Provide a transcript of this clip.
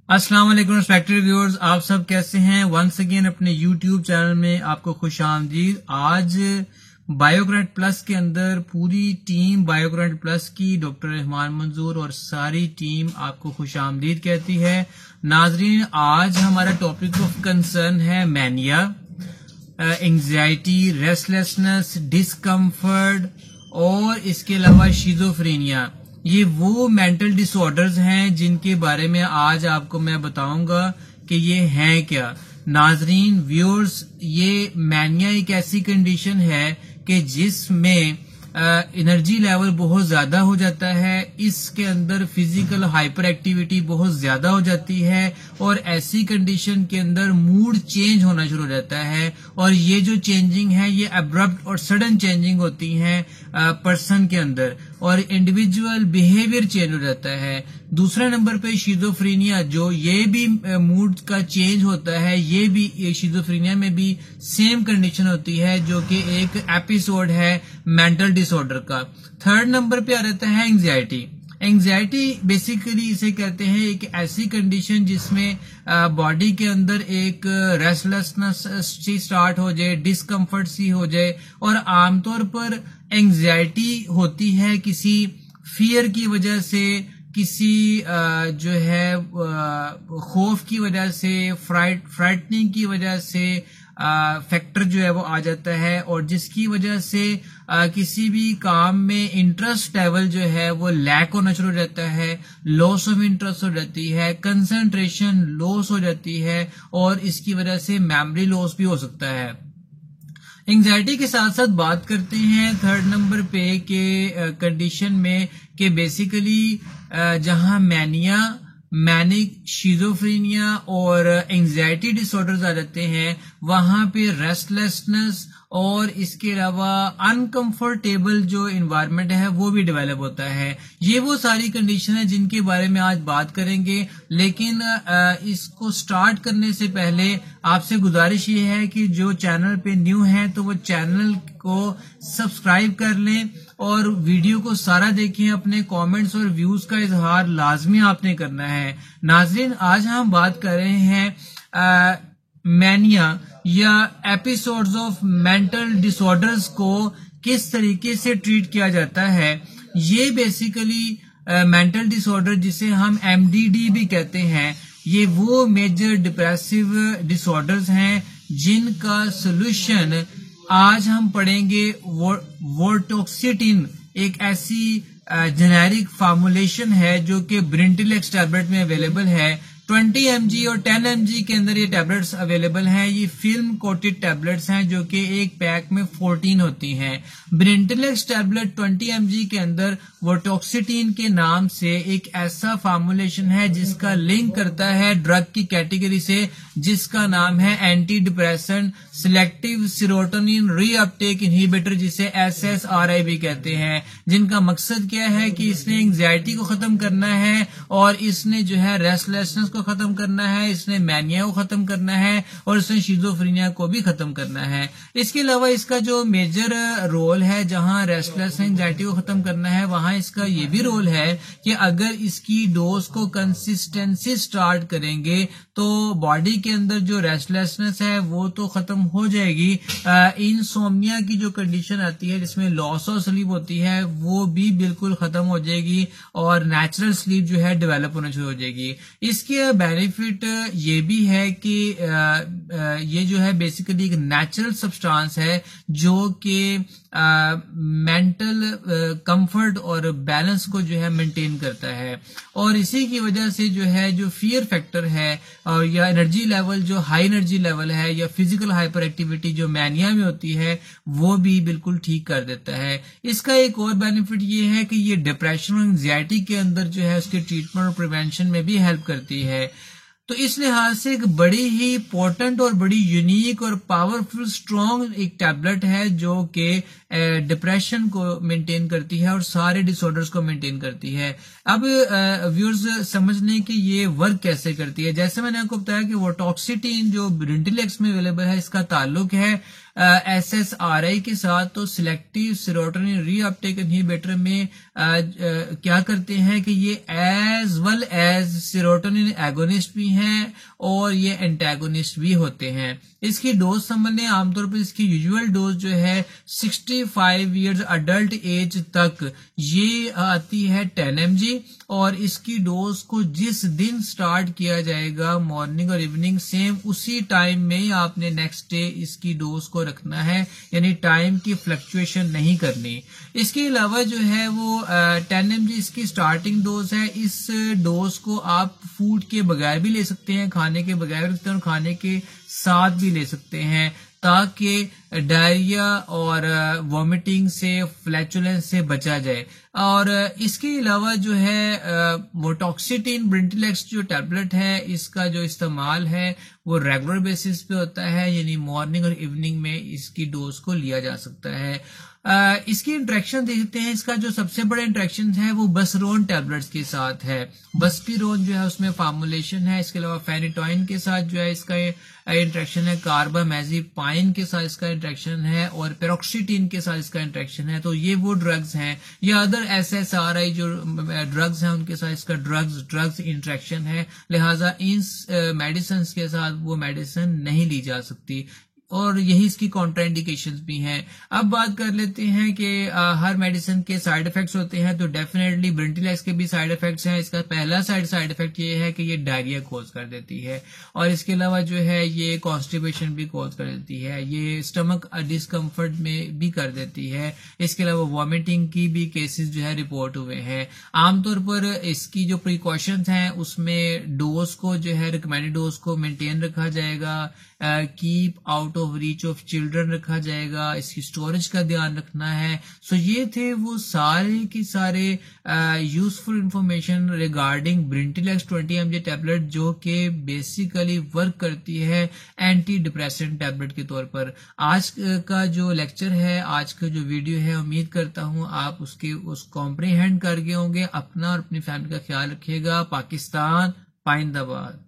अस्सलाम वालेकुम respected viewers, आप सब कैसे हैं। वंस अगेन अपने यूट्यूब चैनल में आपको खुशामदीद। आज बायोग्रेड प्लस के अंदर पूरी टीम बायोग्रेड प्लस की डॉक्टर रहमान मंजूर और सारी टीम आपको खुशामदीद कहती है। नाजरीन, आज हमारा टॉपिक ऑफ कंसर्न है मैनिया, एंग्जाइटी, रेस्टलेसनेस, डिस्कम्फर्ट और इसके अलावा शिजोफ्रेनिया। ये वो मेंटल डिसऑर्डर्स हैं जिनके बारे में आज आपको मैं बताऊंगा कि ये हैं क्या। नाजरीन व्यूअर्स, ये मैनिया एक ऐसी कंडीशन है कि जिसमें एनर्जी लेवल बहुत ज्यादा हो जाता है, इसके अंदर फिजिकल हाइपर एक्टिविटी बहुत ज्यादा हो जाती है और ऐसी कंडीशन के अंदर मूड चेंज होना शुरू हो जाता है। और ये जो चेंजिंग है ये अब्रप्ट और सडन चेंजिंग होती है पर्सन के अंदर और इंडिविजुअल बिहेवियर चेंज हो जाता है। दूसरे नंबर पे शिजोफ्रेनिया, जो ये भी मूड का चेंज होता है, ये भी शिजोफ्रेनिया में भी सेम कंडीशन होती है जो कि एक एपिसोड है मेंटल डिसऑर्डर का। थर्ड नंबर पे आ जाता है एंग्जाइटी। एंग्जाइटी बेसिकली इसे कहते हैं एक ऐसी कंडीशन जिसमें बॉडी के अंदर एक रेस्टलेसनेस सी स्टार्ट हो जाए, डिस्कम्फर्ट सी हो जाए। और आमतौर पर एंग्जाइटी होती है किसी फियर की वजह से, किसी जो है खौफ की वजह से, फ्राइटनिंग की वजह से फैक्टर जो है वो आ जाता है और जिसकी वजह से किसी भी काम में इंटरेस्ट लेवल जो है वो लैक होना शुरू हो जाता है, लॉस ऑफ इंटरेस्ट हो जाती है, कंसंट्रेशन लॉस हो जाती है और इसकी वजह से मेमोरी लॉस भी हो सकता है। एंग्जाइटी के साथ साथ बात करते हैं थर्ड नंबर पे के कंडीशन में कि बेसिकली जहां मैनिया, मैनिक, शिजोफ्रेनिया और एंग्जाइटी डिसऑर्डर्स आ जाते हैं, वहां पे रेस्टलेसनेस और इसके अलावा अनकंफर्टेबल जो इन्वायरमेंट है वो भी डेवलप होता है। ये वो सारी कंडीशन है जिनके बारे में आज बात करेंगे। लेकिन इसको स्टार्ट करने से पहले आपसे गुजारिश ये है कि जो चैनल पे न्यू है तो वो चैनल को सब्सक्राइब कर लें और वीडियो को सारा देखें। अपने कमेंट्स और व्यूज का इजहार लाजमी आपने करना है। नाज़रीन, आज हम बात कर रहे हैं मैनिया या एपिसोड्स ऑफ मेंटल डिसऑर्डर्स को किस तरीके से ट्रीट किया जाता है। ये बेसिकली मेंटल डिसऑर्डर जिसे हम MDD भी कहते हैं, ये वो मेजर डिप्रेसिव डिसऑर्डर्स हैं जिनका सोल्यूशन आज हम पढ़ेंगे। वोर्टोक्सिटिन एक ऐसी जेनेरिक फार्मूलेशन है जो कि ब्रिंटिलेक्स टैबलेट में अवेलेबल है। 20 mg और 10 mg के अंदर ये टैबलेट्स अवेलेबल हैं। ये फिल्म कोटेड टैबलेट्स हैं जो कि एक पैक में 14 होती हैं। ब्रिंटिलेक्स टैबलेट 20 mg के अंदर वोर्टोक्सिटिन के नाम से एक ऐसा फार्मूलेशन है जिसका लिंक करता है ड्रग की कैटेगरी से, जिसका नाम है anti depressant selective serotonin reuptake inhibitor, जिसे SSRI भी कहते हैं। जिनका मकसद क्या है कि इसने एंग्जाइटी को खत्म करना है और इसने जो है रेस्टलेसनेस को खत्म करना है, इसने मैनिया को खत्म करना है और इसने शिजोफ्रेनिया को भी खत्म करना है। इसके अलावा इसका जो मेजर रोल है, जहां रेस्टलेस एंग्जाइटी को खत्म करना है, वहां इसका ये भी रोल है कि अगर इसकी डोज को कंसिस्टेंसी स्टार्ट करेंगे तो बॉडी के अंदर जो रेस्टलेसनेस है वो तो खत्म हो जाएगी। इंसोम्निया की जो कंडीशन आती है जिसमें लॉस ऑफ स्लीप होती है वो भी बिल्कुल खत्म हो जाएगी और नेचुरल स्लीप जो है डेवलप होना शुरू हो जाएगी। इसके बेनिफिट ये भी है कि ये जो है बेसिकली एक नेचुरल सब्सटेंस है जो कि मेंटल कंफर्ट और बैलेंस को जो है मेंटेन करता है और इसी की वजह से जो है जो फियर फैक्टर है और या एनर्जी लेवल, जो हाई एनर्जी लेवल है या फिजिकल हाइपर एक्टिविटी जो मैनिया में होती है वो भी बिल्कुल ठीक कर देता है। इसका एक और बेनिफिट ये है कि ये डिप्रेशन और एंग्जाइटी के अंदर जो है उसके ट्रीटमेंट और प्रिवेंशन में भी हेल्प करती है। तो इस लिहाज से एक बड़ी ही इंपॉर्टेंट और बड़ी यूनिक और पावरफुल स्ट्रॉन्ग एक टैबलेट है जो कि डिप्रेशन को मेंटेन करती है और सारे डिसऑर्डर्स को मेंटेन करती है। अब व्यूअर्स समझ लें कि ये वर्क कैसे करती है। जैसे मैंने आपको बताया कि वोर्टोक्सिटिन जो ब्रिंटिलेक्स में अवेलेबल है, इसका ताल्लुक है SSRI के साथ तो सिलेक्टिव सेरोटोनिन रीअपटेक इनहिबिटर में क्या करते हैं कि ये as well as serotonin agonist भी हैं और ये एंटागोनिस्ट भी होते हैं। इसकी डोज समझने, आमतौर पर इसकी यूजुअल डोज जो है 65 इयर्स अडल्ट एज तक ये आती है 10 mg, और इसकी डोज को जिस दिन स्टार्ट किया जाएगा मॉर्निंग और इवनिंग सेम उसी टाइम में आपने नेक्स्ट डे इसकी डोज को रखना है, यानी टाइम की फ्लक्चुएशन नहीं करनी। इसके अलावा जो है वो 10 mg इसकी स्टार्टिंग डोज है। इस डोज को आप फूड के बगैर भी ले सकते हैं, खाने के बगैर भी ले सकते हैं और खाने के साथ भी ले सकते हैं, ताकि डायरिया और वॉमिटिंग से, फ्लैचुलेंस से बचा जाए। और इसके अलावा जो है मोटॉक्सिटिन ब्रिंटिलेक्स जो टैबलेट है, इसका जो इस्तेमाल है वो रेगुलर बेसिस पे होता है, यानी मॉर्निंग और इवनिंग में इसकी डोज को लिया जा सकता है। इसकी इंट्रैक्शन देखते हैं। इसका जो सबसे बड़ा इंट्रैक्शन है वो बसरोन टैबलेट्स के साथ है। बस्पिरोन जो है उसमें फॉर्मुलेशन है। इसके अलावा फेनिटोइन के साथ जो है इसका इंट्रैक्शन है, कार्बामेजिपाइन के साथ इसका इंट्रैक्शन है और पेरोक्सिटिन के साथ इसका इंट्रैक्शन है। तो ये वो ड्रग्स हैं, या अदर SSRI जो ड्रग्स हैं उनके साथ इसका ड्रग्स इंट्रैक्शन है, लिहाजा इन मेडिसिन के साथ वो मेडिसिन नहीं ली जा सकती और यही इसकी कॉन्ट्राइंडिकेशंस भी हैं। अब बात कर लेते हैं कि हर मेडिसिन के साइड इफेक्ट्स होते हैं, तो डेफिनेटली ब्रिंटिलेक्स के भी साइड इफेक्ट्स हैं। इसका पहला साइड इफेक्ट ये है कि ये डायरिया कॉज कर देती है, और इसके अलावा जो है ये कॉन्स्टिपेशन भी कॉज कर देती है, ये स्टमक डिस्कम्फर्ट में भी कर देती है। इसके अलावा वॉमिटिंग की भी केसेस जो है रिपोर्ट हुए हैं। आमतौर पर इसकी जो प्रिकॉशंस हैं उसमें डोज को जो है रिकमेंडेड डोज को मेंटेन रखा जाएगा, keep out of reach of children रखा जाएगा, इसकी स्टोरेज का ध्यान रखना है। सो ये थे वो सारे की सारे useful information regarding Brintellix 20 mg tablet, जो कि बेसिकली वर्क करती है एंटी डिप्रेसेंट टैबलेट के तौर पर। आज का जो लेक्चर है, आज का जो वीडियो है, उम्मीद करता हूं आप उस कॉम्प्रीहेंड कर गए होंगे। अपना और अपनी फैमिली का ख्याल रखिएगा। पाकिस्तान पाइंदाबाद।